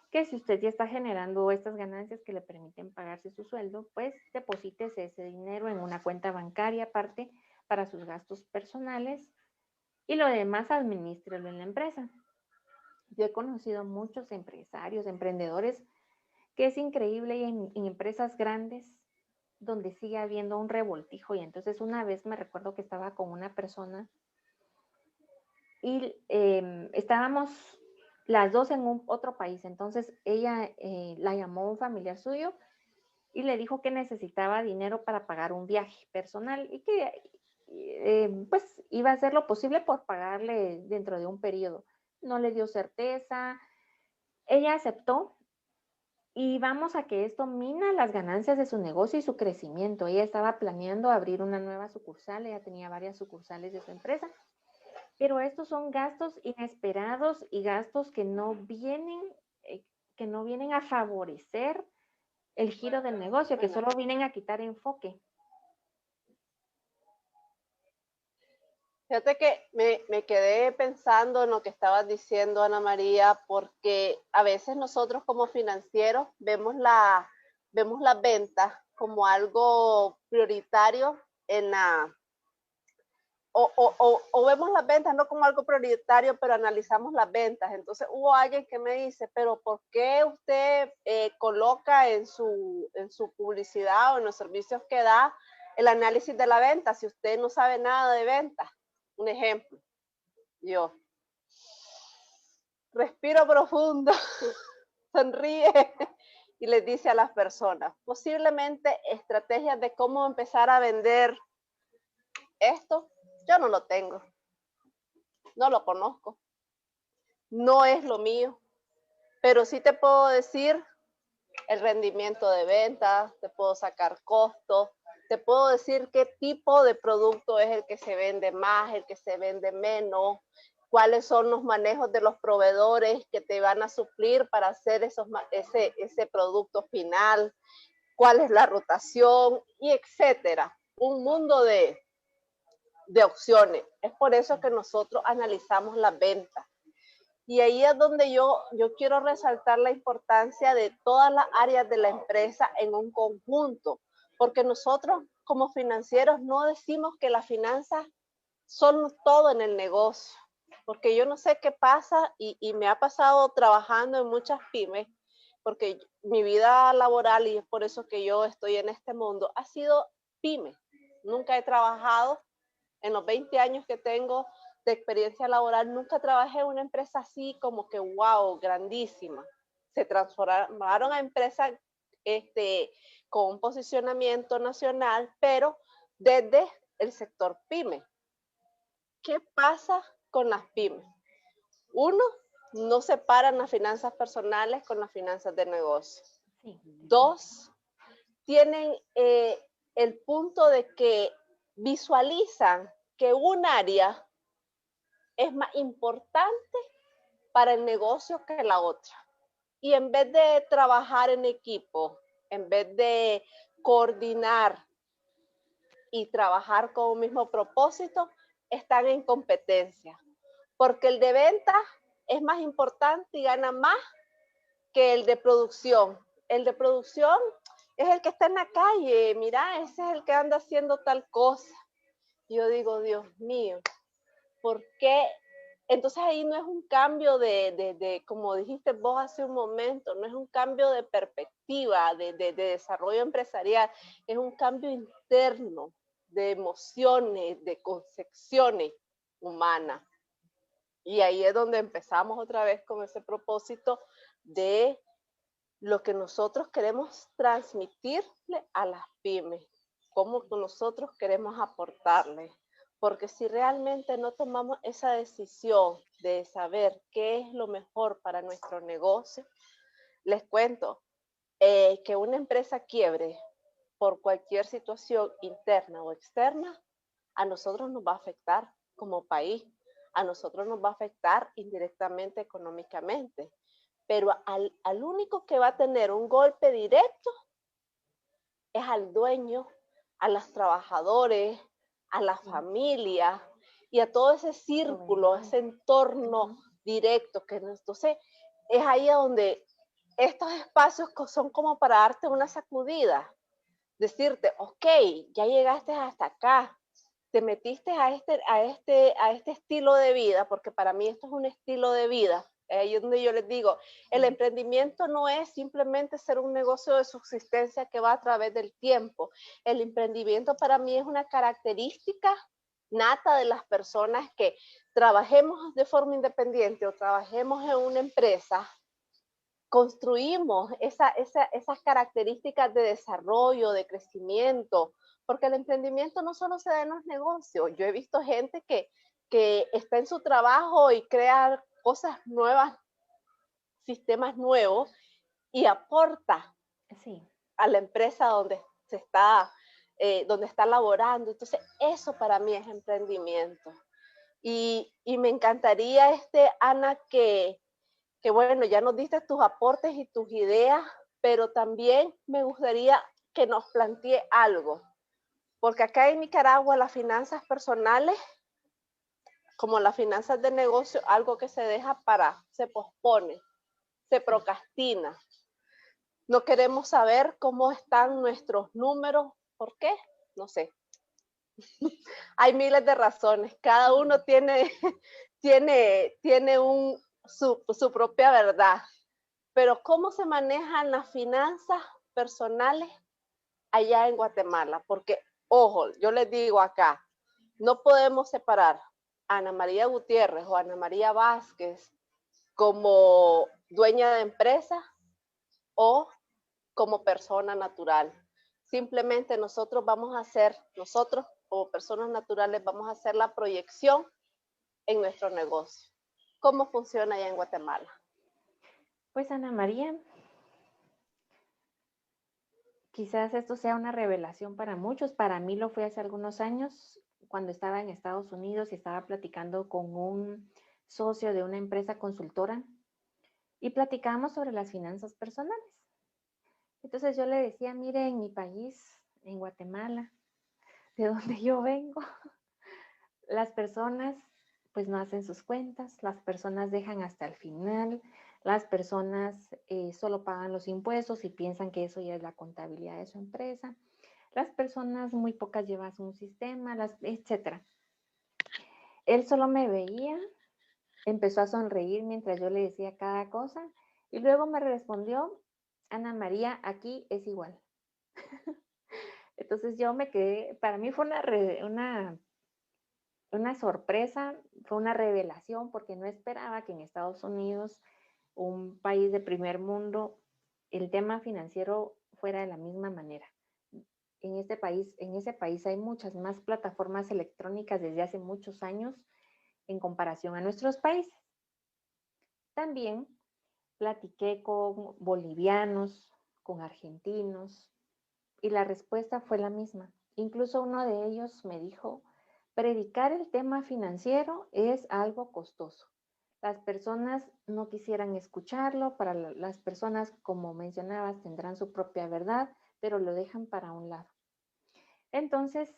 que si usted ya está generando estas ganancias que le permiten pagarse su sueldo, pues deposítese ese dinero en una cuenta bancaria aparte para sus gastos personales y lo demás administrelo en la empresa. Yo he conocido muchos empresarios, emprendedores, que es increíble y en empresas grandes donde sigue habiendo un revoltijo. Y entonces una vez me recuerdo que estaba con una persona y estábamos las dos en otro país. Entonces ella la llamó un familiar suyo y le dijo que necesitaba dinero para pagar un viaje personal y que pues iba a hacer lo posible por pagarle dentro de un periodo. No le dio certeza. Ella aceptó y vamos a que esto mina las ganancias de su negocio y su crecimiento. Ella estaba planeando abrir una nueva sucursal, ella tenía varias sucursales de su empresa, pero estos son gastos inesperados y gastos que no vienen a favorecer el giro del negocio, que solo vienen a quitar enfoque. Fíjate que me quedé pensando en lo que estabas diciendo, Ana María, porque a veces nosotros como financieros vemos las ventas como algo prioritario o vemos las ventas no como algo prioritario, pero analizamos las ventas. Entonces hubo alguien que me dice, pero ¿por qué usted coloca en su publicidad o en los servicios que da el análisis de la venta si usted no sabe nada de ventas? Un ejemplo. Yo respiro profundo, sonríe y les dice a las personas, posiblemente estrategias de cómo empezar a vender esto, yo no lo tengo, no lo conozco, no es lo mío, pero sí te puedo decir el rendimiento de ventas, te puedo sacar costos, te puedo decir qué tipo de producto es el que se vende más, el que se vende menos, cuáles son los manejos de los proveedores que te van a suplir para hacer ese producto final, cuál es la rotación y etcétera. Un mundo de opciones. Es por eso que nosotros analizamos las ventas. Y ahí es donde yo quiero resaltar la importancia de todas las áreas de la empresa en un conjunto, porque nosotros como financieros no decimos que las finanzas son todo en el negocio, porque yo no sé qué pasa y me ha pasado trabajando en muchas pymes, porque mi vida laboral, y es por eso que yo estoy en este mundo, ha sido pyme. Nunca he trabajado en los 20 años que tengo de experiencia laboral, nunca trabajé en una empresa así como que wow, grandísima. Se transformaron a empresas con un posicionamiento nacional, pero desde el sector pyme. ¿Qué pasa con las pymes? Uno, no separan las finanzas personales con las finanzas de negocio. Sí. Dos, tienen el punto de que visualizan que un área es más importante para el negocio que la otra. Y en vez de trabajar en equipo, en vez de coordinar y trabajar con un mismo propósito, están en competencia. Porque el de venta es más importante y gana más que el de producción. El de producción es el que está en la calle, mira, ese es el que anda haciendo tal cosa. Yo digo, Dios mío, ¿por qué? Entonces ahí no es un cambio como dijiste vos hace un momento, no es un cambio de perspectiva, de desarrollo empresarial, es un cambio interno de emociones, de concepciones humanas. Y ahí es donde empezamos otra vez con ese propósito de lo que nosotros queremos transmitirle a las pymes, cómo nosotros queremos aportarles. Porque si realmente no tomamos esa decisión de saber qué es lo mejor para nuestro negocio, les cuento que una empresa quiebre por cualquier situación interna o externa, a nosotros nos va a afectar como país, a nosotros nos va a afectar indirectamente económicamente, pero al único que va a tener un golpe directo es al dueño, a los trabajadores, a la familia y a todo ese círculo, ese entorno directo. Entonces es ahí donde estos espacios son como para darte una sacudida, decirte, ok, ya llegaste hasta acá, te metiste a este estilo de vida, porque para mí esto es un estilo de vida. Ahí es donde yo les digo, el emprendimiento no es simplemente ser un negocio de subsistencia que va a través del tiempo. El emprendimiento para mí es una característica nata de las personas que trabajemos de forma independiente o trabajemos en una empresa, construimos esas características de desarrollo, de crecimiento, porque el emprendimiento no solo se da en los negocios. Yo he visto gente que está en su trabajo y crea cosas nuevas, sistemas nuevos, y aporta a la empresa donde está laborando. Entonces, eso para mí es emprendimiento. Y me encantaría, Ana, que bueno, ya nos diste tus aportes y tus ideas, pero también me gustaría que nos plantee algo, porque acá en Nicaragua las finanzas personales, como las finanzas de negocio, algo que se pospone, se procrastina. No queremos saber cómo están nuestros números, ¿por qué? No sé. Hay miles de razones, cada uno tiene, tiene su propia verdad, pero ¿cómo se manejan las finanzas personales allá en Guatemala? Porque, ojo, yo les digo acá, no podemos separar a Ana María Gutiérrez o Ana María Vázquez como dueña de empresa o como persona natural. Simplemente nosotros como personas naturales vamos a hacer la proyección en nuestro negocio. ¿Cómo funciona allá en Guatemala? Pues Ana María, quizás esto sea una revelación para muchos. Para mí lo fue hace algunos años, cuando estaba en Estados Unidos y estaba platicando con un socio de una empresa consultora y platicábamos sobre las finanzas personales. Entonces yo le decía, mire, en mi país, en Guatemala, de donde yo vengo, las personas pues no hacen sus cuentas, las personas dejan hasta el final, las personas solo pagan los impuestos y piensan que eso ya es la contabilidad de su empresa, las personas muy pocas llevan un sistema, etcétera. Él solo me veía, empezó a sonreír mientras yo le decía cada cosa y luego me respondió, Ana María, aquí es igual. Entonces yo me quedé, para mí fue una sorpresa, fue una revelación porque no esperaba que en Estados Unidos, un país de primer mundo, el tema financiero fuera de la misma manera. En ese país hay muchas más plataformas electrónicas desde hace muchos años en comparación a nuestros países. También platiqué con bolivianos, con argentinos, y la respuesta fue la misma. Incluso uno de ellos me dijo, predicar el tema financiero es algo costoso. Las personas no quisieran escucharlo, para las personas, como mencionabas, tendrán su propia verdad, pero lo dejan para un lado. Entonces,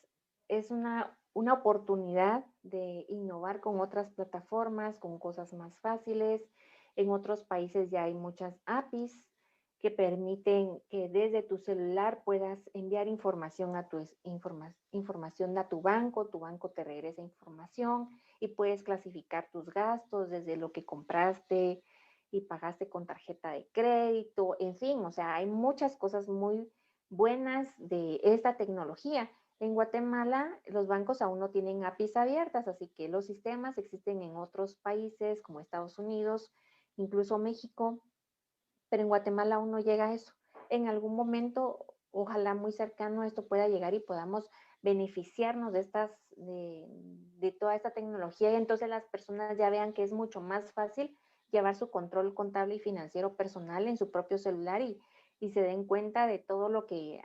es una oportunidad de innovar con otras plataformas, con cosas más fáciles. En otros países ya hay muchas APIs que permiten que desde tu celular puedas enviar información a información a tu banco te regresa información y puedes clasificar tus gastos desde lo que compraste y pagaste con tarjeta de crédito, en fin, o sea, hay muchas cosas muy buenas de esta tecnología. En Guatemala, los bancos aún no tienen APIs abiertas, así que los sistemas existen en otros países como Estados Unidos, incluso México, pero en Guatemala aún no llega a eso. En algún momento, ojalá muy cercano, esto pueda llegar y podamos beneficiarnos de toda esta tecnología y entonces las personas ya vean que es mucho más fácil llevar su control contable y financiero personal en su propio celular y se den cuenta de todo lo que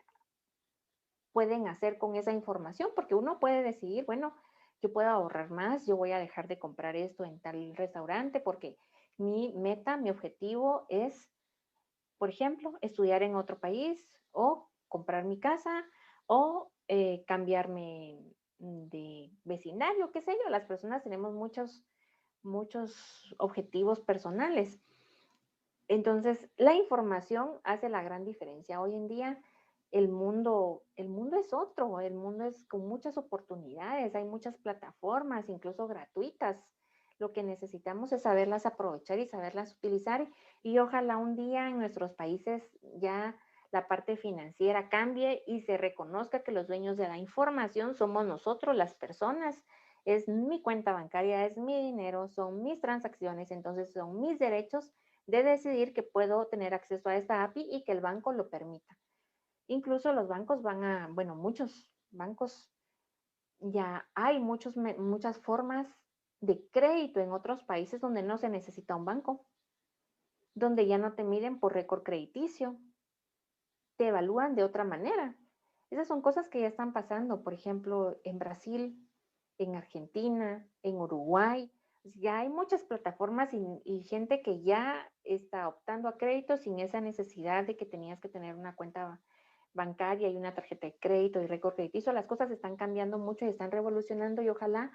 pueden hacer con esa información, porque uno puede decidir, bueno, yo puedo ahorrar más, yo voy a dejar de comprar esto en tal restaurante porque mi meta, mi objetivo es, por ejemplo, estudiar en otro país o comprar mi casa o cambiarme de vecindario, qué sé yo. Las personas tenemos muchos objetivos personales. Entonces, la información hace la gran diferencia. Hoy en día el mundo es otro, el mundo es con muchas oportunidades, hay muchas plataformas, incluso gratuitas. Lo que necesitamos es saberlas aprovechar y saberlas utilizar y ojalá un día en nuestros países ya la parte financiera cambie y se reconozca que los dueños de la información somos nosotros, las personas. Es mi cuenta bancaria, es mi dinero, son mis transacciones, entonces son mis derechos de decidir que puedo tener acceso a esta API y que el banco lo permita. Incluso los bancos bueno, muchos bancos ya hay muchas formas de crédito en otros países donde no se necesita un banco, donde ya no te miden por récord crediticio, te evalúan de otra manera. Esas son cosas que ya están pasando, por ejemplo, en Brasil, en Argentina, en Uruguay. Ya hay muchas plataformas y gente que ya está optando a crédito sin esa necesidad de que tenías que tener una cuenta bancaria y una tarjeta de crédito y récord crediticio. Las cosas están cambiando mucho y están revolucionando y ojalá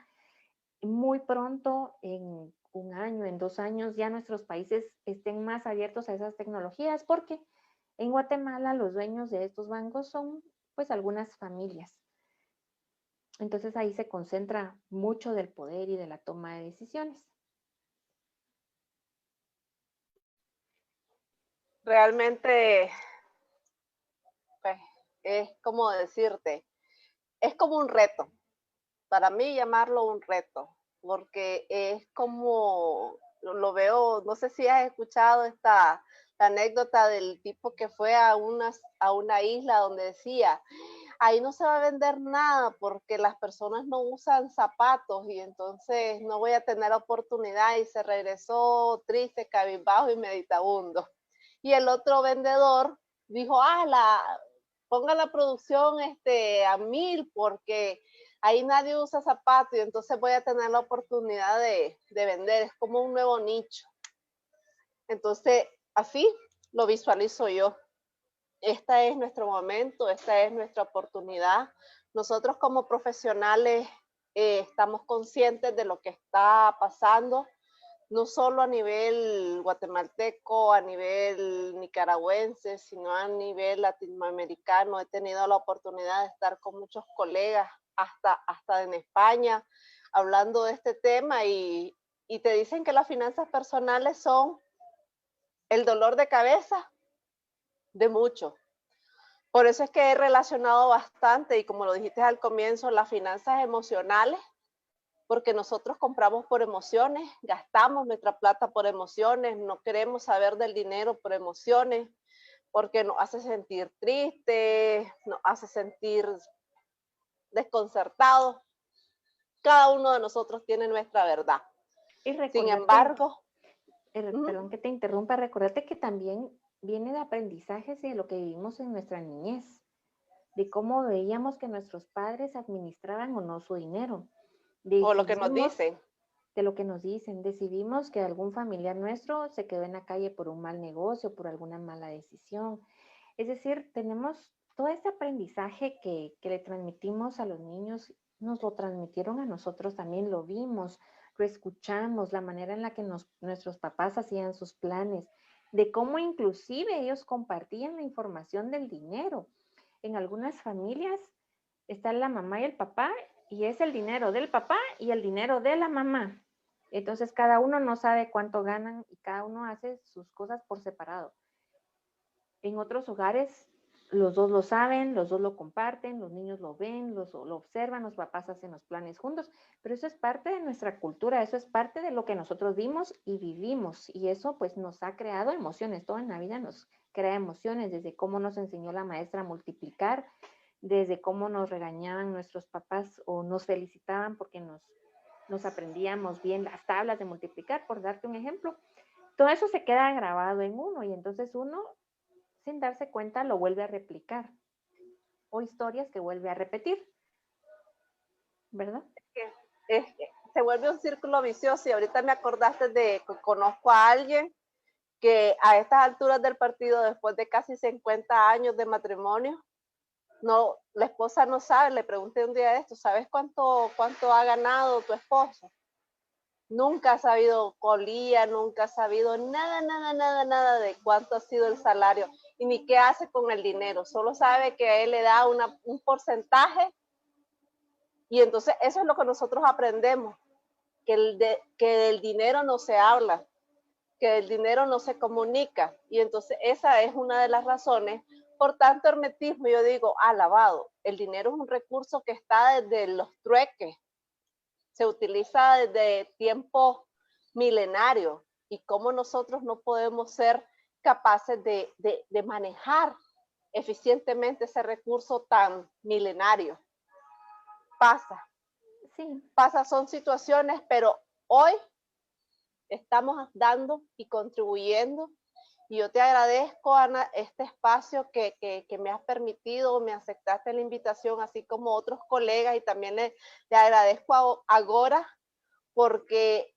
muy pronto, en un año, en 2 años, ya nuestros países estén más abiertos a esas tecnologías, porque en Guatemala los dueños de estos bancos son pues algunas familias. Entonces ahí se concentra mucho del poder y de la toma de decisiones. Realmente, pues, es como decirte, es como un reto. Para mí llamarlo un reto, porque es como, lo veo, no sé si has escuchado esta la anécdota del tipo que fue a una isla donde decía, ahí no se va a vender nada porque las personas no usan zapatos y entonces no voy a tener oportunidad y se regresó triste, cabizbajo y meditabundo. Y el otro vendedor dijo, ponga la producción a 1000 porque ahí nadie usa zapatos y entonces voy a tener la oportunidad de vender. Es como un nuevo nicho. Entonces, así lo visualizo yo. Este es nuestro momento, esta es nuestra oportunidad. Nosotros como profesionales estamos conscientes de lo que está pasando, no solo a nivel guatemalteco, a nivel nicaragüense, sino a nivel latinoamericano. He tenido la oportunidad de estar con muchos colegas, hasta en España, hablando de este tema y te dicen que las finanzas personales son el dolor de cabeza de muchos. Por eso es que he relacionado bastante, y como lo dijiste al comienzo, las finanzas emocionales, porque nosotros compramos por emociones, gastamos nuestra plata por emociones, no queremos saber del dinero por emociones, porque nos hace sentir tristes, nos hace sentir desconcertados. Cada uno de nosotros tiene nuestra verdad. Y Sin recordate, embargo, perdón que te interrumpa, recordate que también viene de aprendizajes y de lo que vivimos en nuestra niñez, de cómo veíamos que nuestros padres administraban o no su dinero. o lo que nos Decidimos dicen, de lo que nos dicen, decidimos que algún familiar nuestro se quedó en la calle por un mal negocio, por alguna mala decisión. Es decir, tenemos todo ese aprendizaje que le transmitimos a los niños, nos lo transmitieron a nosotros también, lo vimos, lo escuchamos, la manera en la que nuestros papás hacían sus planes, de cómo inclusive ellos compartían la información del dinero. En algunas familias está la mamá y el papá y es el dinero del papá y el dinero de la mamá. Entonces cada uno no sabe cuánto ganan y cada uno hace sus cosas por separado. En otros hogares los dos lo saben, los dos lo comparten, los niños lo ven, lo observan, los papás hacen los planes juntos, pero eso es parte de nuestra cultura, eso es parte de lo que nosotros vimos y vivimos y eso pues nos ha creado emociones, todo en la vida nos crea emociones, desde cómo nos enseñó la maestra a multiplicar, desde cómo nos regañaban nuestros papás o nos felicitaban porque nos aprendíamos bien las tablas de multiplicar, por darte un ejemplo. Todo eso se queda grabado en uno y entonces uno sin darse cuenta lo vuelve a replicar o historias que vuelve a repetir, ¿verdad? se vuelve un círculo vicioso y ahorita me acordaste de que conozco a alguien que a estas alturas del partido, después de casi 50 años de matrimonio, no, la esposa no sabe, le pregunté un día de esto, ¿sabes cuánto ha ganado tu esposo? Nunca ha sabido colía, nunca ha sabido nada de cuánto ha sido el salario y ni qué hace con el dinero, solo sabe que a él le da un porcentaje y entonces eso es lo que nosotros aprendemos, que el dinero no se habla, que el dinero no se comunica y entonces esa es una de las razones. Por tanto, hermetismo, yo digo, alabado, el dinero es un recurso que está desde los trueques, se utiliza desde tiempos milenarios y cómo nosotros no podemos ser capaces de manejar eficientemente ese recurso tan milenario. Pasa, Sí, son situaciones, pero hoy estamos dando y contribuyendo. Y yo te agradezco, Ana, este espacio que me has permitido, me aceptaste la invitación, así como otros colegas, y también le agradezco a Gora, porque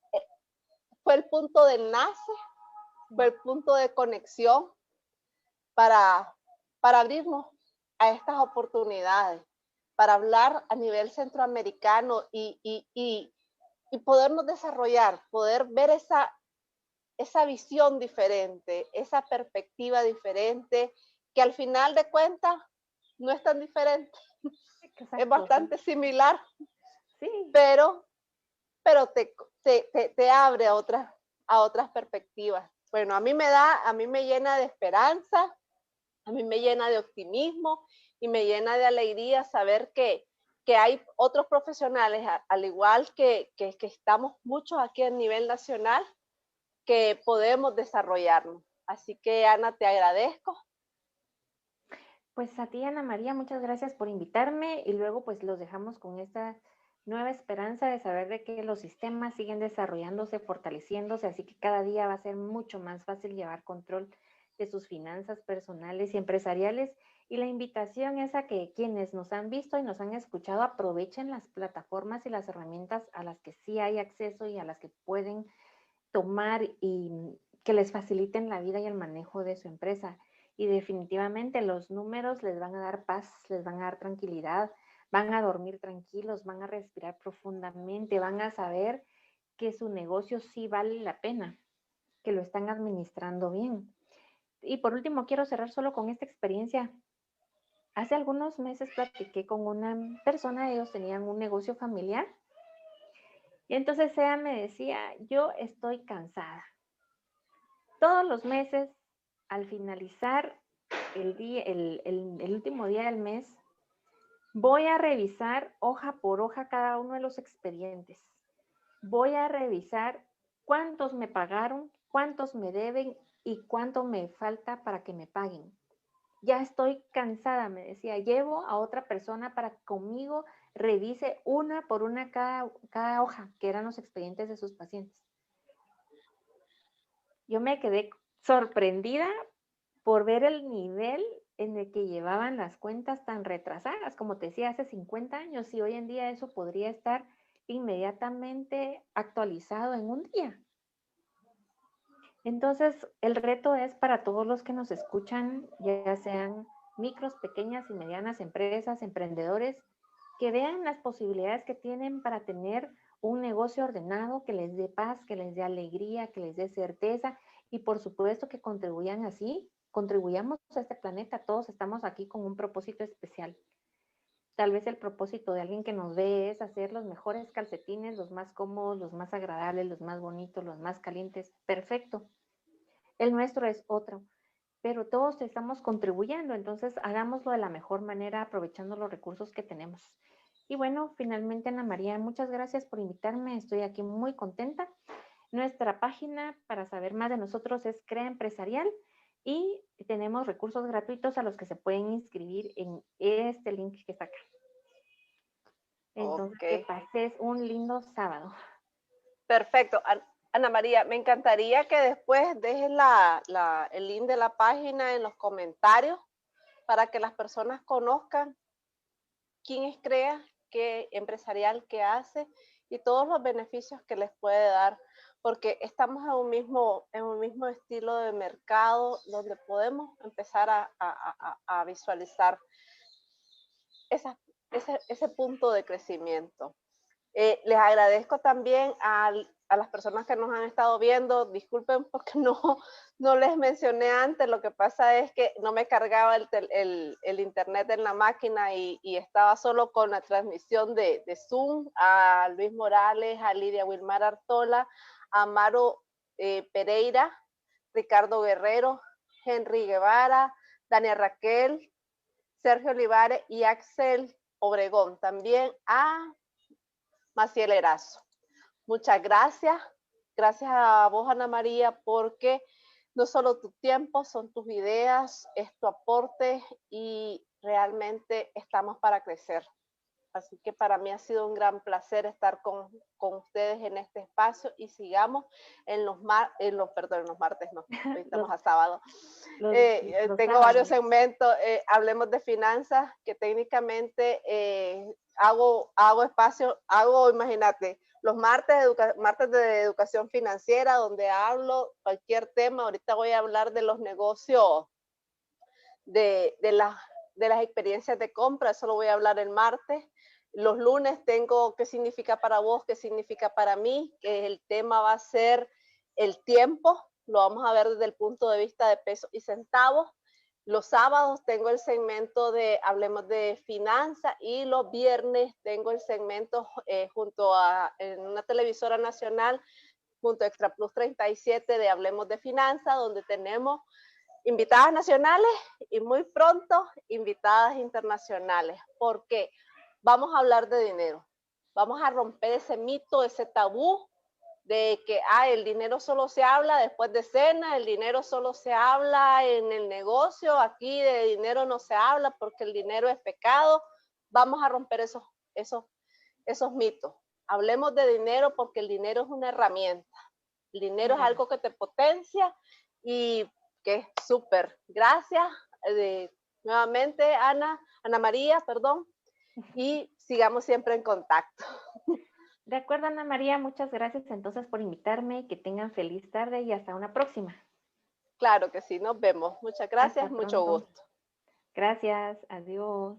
fue el punto de enlace, fue el punto de conexión para, para abrirnos a estas oportunidades, para hablar a nivel centroamericano y podernos desarrollar, poder ver esa visión diferente, esa perspectiva diferente, que al final de cuentas no es tan diferente. Es Exacto, sí. bastante similar, Sí, pero, pero te abre a otras perspectivas. Bueno, a mí me llena de esperanza, a mí me llena de optimismo y me llena de alegría saber que hay otros profesionales, al igual que estamos muchos aquí a nivel nacional, que podemos desarrollarnos. Así que, Ana, te agradezco. pues a ti, Ana María, muchas gracias por invitarme y luego pues los dejamos con esta nueva esperanza de saber de que los sistemas siguen desarrollándose, fortaleciéndose, así que cada día va a ser mucho más fácil llevar control de sus finanzas personales y empresariales. Y la invitación es a que quienes nos han visto y nos han escuchado aprovechen las plataformas y las herramientas a las que sí hay acceso y a las que pueden tomar y que les faciliten la vida y el manejo de su empresa. Y definitivamente los números les van a dar paz, les van a dar tranquilidad, van a dormir tranquilos, van a respirar profundamente, van a saber que su negocio sí vale la pena, que lo están administrando bien. Y por último, quiero cerrar solo con esta experiencia. Hace algunos meses platiqué con una persona, ellos tenían un negocio familiar y entonces ella me decía, yo estoy cansada. Todos los meses, al finalizar el último día del mes, voy a revisar hoja por hoja cada uno de los expedientes. Voy a revisar cuántos me pagaron, cuántos me deben y cuánto me falta para que me paguen. Ya estoy cansada, me decía, llevo a otra persona para que conmigo revise una por una cada hoja, que eran los expedientes de sus pacientes. Yo me quedé sorprendida por ver el nivel en el que llevaban las cuentas tan retrasadas, como te decía, hace 50 años, y hoy en día eso podría estar inmediatamente actualizado en un día. Entonces, el reto es para todos los que nos escuchan, ya sean micros, pequeñas y medianas empresas, emprendedores, que vean las posibilidades que tienen para tener un negocio ordenado que les dé paz, que les dé alegría, que les dé certeza y por supuesto que contribuyan así, contribuyamos a este planeta, todos estamos aquí con un propósito especial. Tal vez el propósito de alguien que nos ve es hacer los mejores calcetines, los más cómodos, los más agradables, los más bonitos, los más calientes. Perfecto. El nuestro es otro, pero todos estamos contribuyendo, entonces hagámoslo de la mejor manera, aprovechando los recursos que tenemos. Y bueno, finalmente, Ana María, muchas gracias por invitarme, estoy aquí muy contenta. Nuestra página para saber más de nosotros es CREA Empresarial y tenemos recursos gratuitos a los que se pueden inscribir en este link que está acá. Entonces, Ok, que pases un lindo sábado. perfecto. Ana María, me encantaría que después dejes el link de la página en los comentarios para que las personas conozcan quién es CREA, qué empresarial que hace y todos los beneficios que les puede dar, porque estamos en un mismo estilo de mercado donde podemos empezar a visualizar ese punto de crecimiento. Les agradezco también a las personas que nos han estado viendo. Disculpen porque no les mencioné antes. Lo que pasa es que no me cargaba el internet en la máquina y estaba solo con la transmisión de Zoom. A Luis Morales, a Lidia Wilmar Artola, a Maro Pereira, Ricardo Guerrero, Henry Guevara, Dania Raquel, Sergio Olivares y Axel Obregón. También a Maciel Erazo. Muchas gracias. Gracias a vos, Ana María, porque no solo tu tiempo, son tus ideas, es tu aporte y realmente estamos para crecer. Así que para mí ha sido un gran placer estar con ustedes en este espacio y sigamos en los martes, no, hoy estamos a sábado. Los Tengo varios sábados. segmentos, hablemos de finanzas, que técnicamente hago espacio, imagínate, los martes de educación financiera, donde hablo cualquier tema. Ahorita voy a hablar de los negocios, de las experiencias de compra, eso lo voy a hablar el martes. Los lunes tengo qué significa para vos, qué significa para mí, que el tema va a ser el tiempo, lo vamos a ver desde el punto de vista de pesos y centavos. Los sábados tengo el segmento de Hablemos de Finanzas y los viernes tengo el segmento junto a en una televisora nacional, junto a Extra Plus 37 de Hablemos de Finanzas, donde tenemos invitadas nacionales y muy pronto invitadas internacionales. ¿Por qué? Vamos a hablar de dinero. Vamos a romper ese mito, ese tabú de que el dinero solo se habla después de cena, el dinero solo se habla en el negocio, aquí de dinero no se habla porque el dinero es pecado. Vamos a romper esos mitos. Hablemos de dinero porque el dinero es una herramienta. El dinero es algo que te potencia y que es súper. Gracias nuevamente, Ana María, perdón, y sigamos siempre en contacto. De acuerdo, Ana María, muchas gracias entonces por invitarme, que tengan feliz tarde y hasta una próxima. Claro que sí, nos vemos. Muchas gracias, Hasta mucho pronto. gusto. Gracias, adiós.